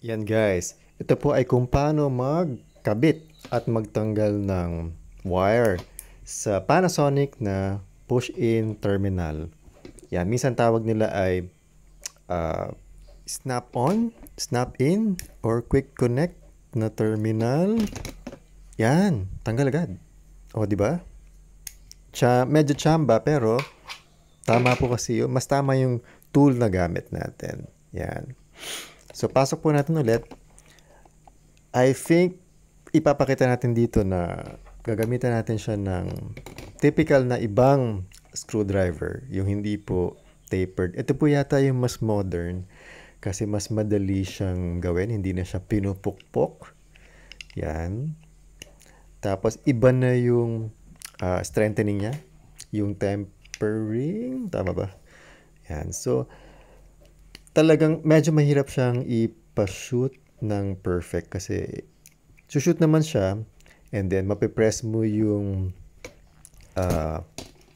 Yan guys, ito po ay kung paano magkabit at magtanggal ng wire sa Panasonic na push-in terminal. Yan, minsan tawag nila ay ah, snap-on, snap-in, or quick connect na terminal. Yan, tanggal agad. O, di ba? Medyo chamba pero tama po kasi yun. Mas tama yung tool na gamit natin. Yan. So, pasok po natin ulit. I think ipapakita natin dito na gagamitan natin siya ng typical na ibang screwdriver, yung hindi po tapered. Ito po yata yung mas modern kasi mas madali siyang gawin, hindi na siya pinupukpok. Yan. Tapos iba na yung strengthening niya, yung tempering, tama ba? Yan. So, talagang medyo mahirap siyang ipa-shoot ng perfect kasi shoot naman siya and then mapipress mo yung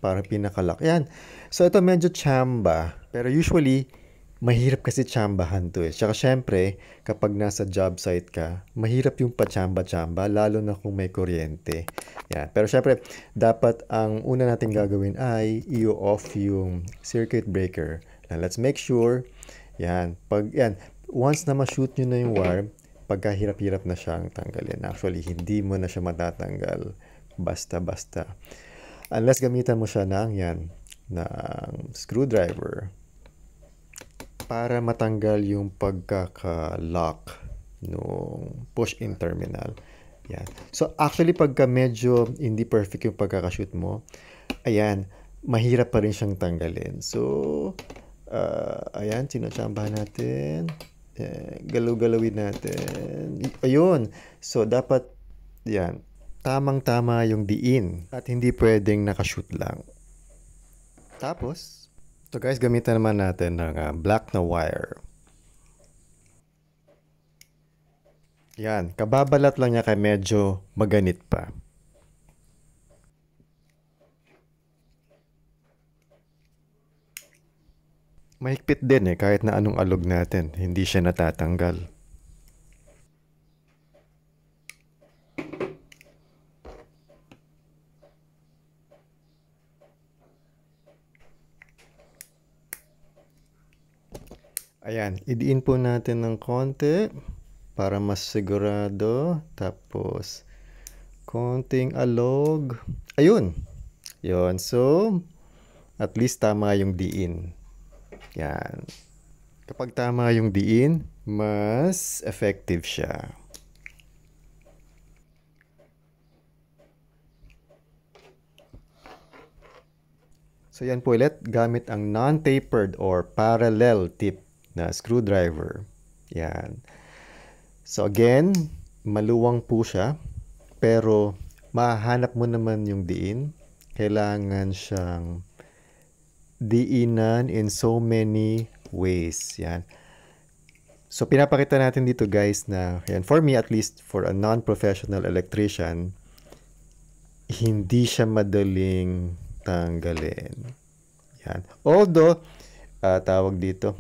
parang pinakalock. Yan. So, ito medyo chamba. Pero usually, mahirap kasi chambahan to eh. Tsaka syempre, kapag nasa job site ka, mahirap yung pachamba-chamba, lalo na kung may kuryente. Yan. Pero syempre, dapat ang una natin gagawin ay i-off yung circuit breaker. Now, let's make sure, yan, once na ma-shoot nyo na yung wire, pagkahirap-hirap na siyang tanggalin. Actually, hindi mo na siya matatanggal basta-basta. Unless gamitan mo siya ng screwdriver para matanggal yung pagkaka-lock nung push-in terminal. Yan. So, actually, pagka medyo hindi perfect yung pagkakashoot mo, ayan, mahirap pa rin siyang tanggalin. So, ayan, sinachambahan natin. Galaw-galawin natin. Ayun. So, dapat, yan, tamang-tama yung diin. At hindi pwedeng nakashoot lang. Tapos, so guys, gamitan naman natin ng black na wire. Yan, kababalat lang niya kaya medyo maganit pa. Mahigpit din eh, kahit na anong alog natin, hindi siya natatanggal. Ayan, idiin po natin ng konti para mas sigurado. Tapos, konting alog. Ayun. Yun. So, at least tama yung diin. Yan. Kapag tama yung diin, mas effective siya. So yan po ulit, gamit ang non-tapered or parallel tip na screwdriver. Yan. So again, maluwang po siya, pero mahanap mo naman yung diin. Kailangan siyang diinan in so many ways. Yan. So pinapakita natin dito guys na, yan, for me at least, for a non-professional electrician, hindi siya madaling tanggalin. Yan. Although, tawag dito,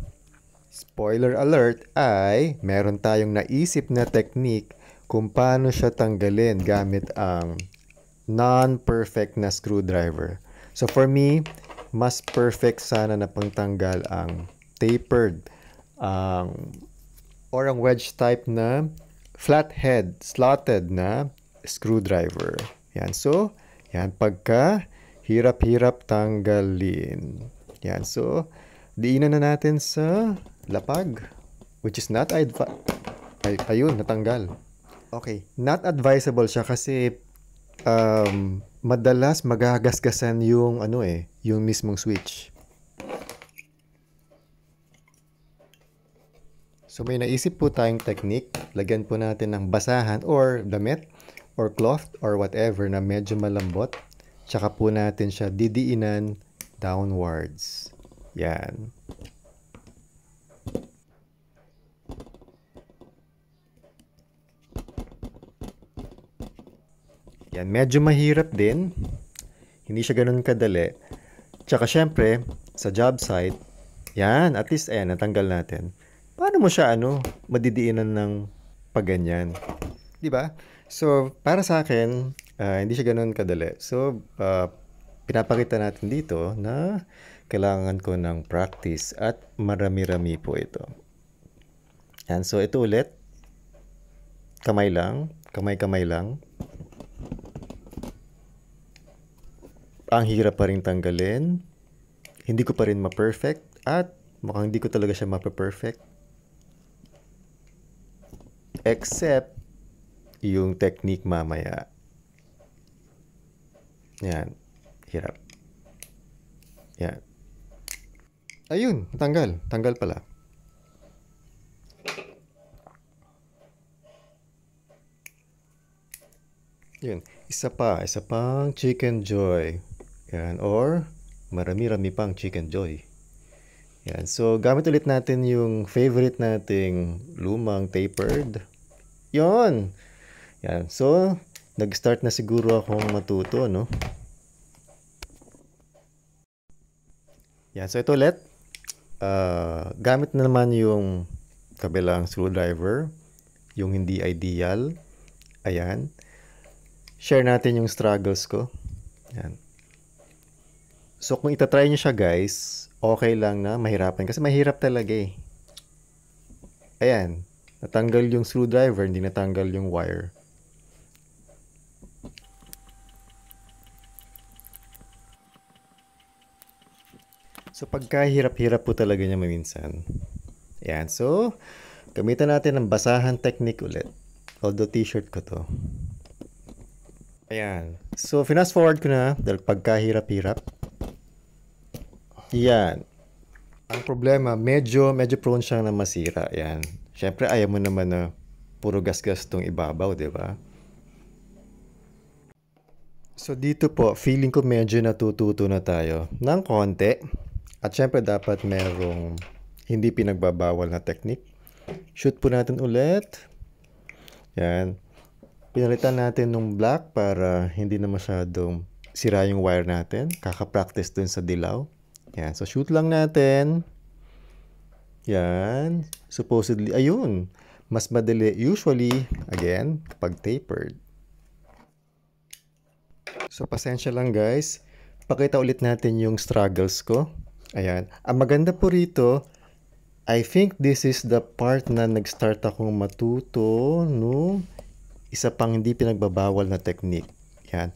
spoiler alert, ay meron tayong naisip na technique kung paano siya tanggalin gamit ang non-perfect na screwdriver. So for me, mas perfect sana na pangtanggal ang tapered or ang wedge type na flathead, slotted na screwdriver. Yan. So, yan, pagka hirap-hirap tanggalin. Yan. So, diinan na natin sa lapag, which is not ayun, natanggal. Okay, not advisable siya kasi madalas magagasgasan yung yung mismong switch. So may naisip po tayong technique, lagyan po natin ng basahan or damit or cloth or whatever na medyo malambot. Tsaka po natin siya didiinan downwards. Yan. Yan, medyo mahirap din. Hindi siya ganun kadali. Tsaka syempre, sa job site, yan, at least, ayan, natanggal natin. Paano paano mo siya madidiinan ng pagganyan? 'Di ba? So, para sa akin, hindi siya ganoon kadali. So, pinapakita natin dito na kailangan ko ng practice at marami-rami po ito. Yan. So, ito ulit. Kamay lang. Kamay-kamay lang. Ang hirap pa rin tanggalin. Hindi ko pa rin ma-perfect. At mukhang hindi ko talaga siya ma-perfect. Except yung technique mamaya. Yan. Hirap. Yan. Ayun. Tanggal. Tanggal pala. Yun. Isa pang Chicken Joy. Yan. Or, marami-rami pang Chicken Joy. Yan. So, gamit ulit natin yung favorite nating lumang tapered. Yun. Yan. So, nag-start na siguro akong matuto, no? Yan. So, ito ulit. Gamit na naman yung kabilang screwdriver. Yung hindi ideal. Ayan. Share natin yung struggles ko. Yan. So, kung itatry nyo siya, guys, okay lang na mahirapan. Kasi mahirap talaga eh. Ayan. Natanggal yung screwdriver, hindi natanggal yung wire. So, pagkahirap-hirap po talaga niya maminsan. Ayan. So, gamitan natin ng basahan technique ulit. Although t-shirt ko to. Ayan. So, fast forward ko na dahil pagkahirap-hirap. Yan. Ang problema, medyo prone siyang na masira. Yan. Siyempre, ayaw mo naman na puro gas-gas tong ibabaw, di ba? So, dito po, feeling ko medyo natututo na tayo ng konti. At siyempre, dapat merong hindi pinagbabawal na technique. Shoot po natin ulit. Yan. Pinalitan natin ng black para hindi na masyadong sira yung wire natin. Kaka-practice dun sa dilaw. Yan. So, shoot lang natin. Yan. Supposedly, ayun. Mas madali. Usually, again, kapag tapered. So, pasensya lang guys. Pakita ulit natin yung struggles ko. Ayan. Ang maganda po rito, I think this is the part na nag-start akong matuto, no? Isa pang hindi pinagbabawal na technique. Yan.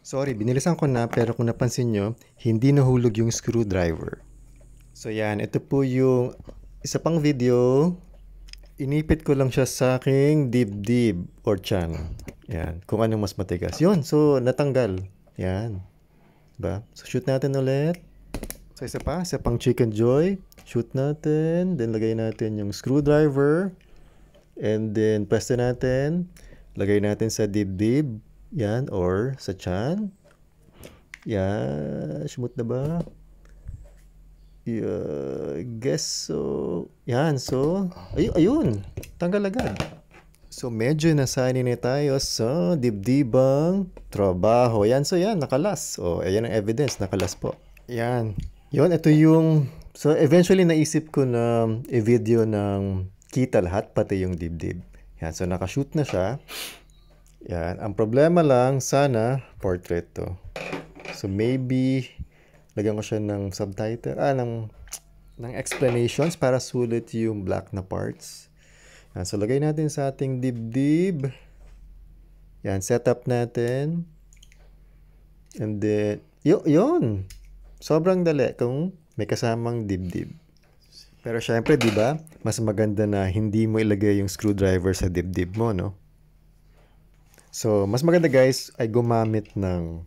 Sorry, binilisan ko na pero kung napansin nyo, hindi nahulog yung screwdriver. So yan, ito po yung isa pang video. Inipit ko lang siya sa aking dibdib or tiyan. Yan, kung anong mas matigas. Yun, so natanggal. Yan. Diba? So shoot natin ulit. So isa pang Chicken Joy. Shoot natin. Then lagay natin yung screwdriver. And then, pwesto natin. Lagay natin sa dibdib. Yan. Or sa tiyan. Yan. Smooth na ba? Yeah, guess so. Yan. So, ayun. Tanggal agad. So, medyo nasanay na tayo sa dibdibang trabaho. Yan. So, yan. Nakalas. O, ayan ang evidence. Nakalas po. Yan. Yun. Ito yung... So, eventually, naisip ko na i-video ng kita lahat, pati yung dibdib. Yan, so nakashoot na siya. Yan, ang problema lang, sana, portrait to. So maybe, lagyan ko siya ng subtitle, ng explanations para sulit yung black na parts. Yan, so lagay natin sa ating dibdib. Yan, setup natin. And then, yun. Sobrang dali kung may kasamang dibdib. Pero syempre, di ba, mas maganda na hindi mo ilagay yung screwdriver sa dibdib mo, no? So, mas maganda guys ay gumamit ng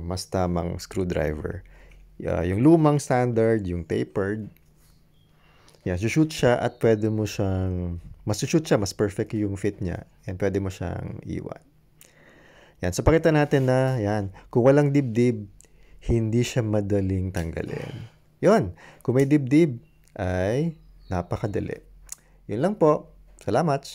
mas tamang screwdriver. Yung lumang standard, yung tapered. Yan, shoot siya at pwede mo siyang, mas shoot siya, mas perfect yung fit niya. Yan, pwede mo siyang iwan. Yan, so pakita natin na, yan, kung walang dibdib, hindi siya madaling tanggalin. Yun, kung may dibdib, ay napakadali. Yun lang po. Salamat.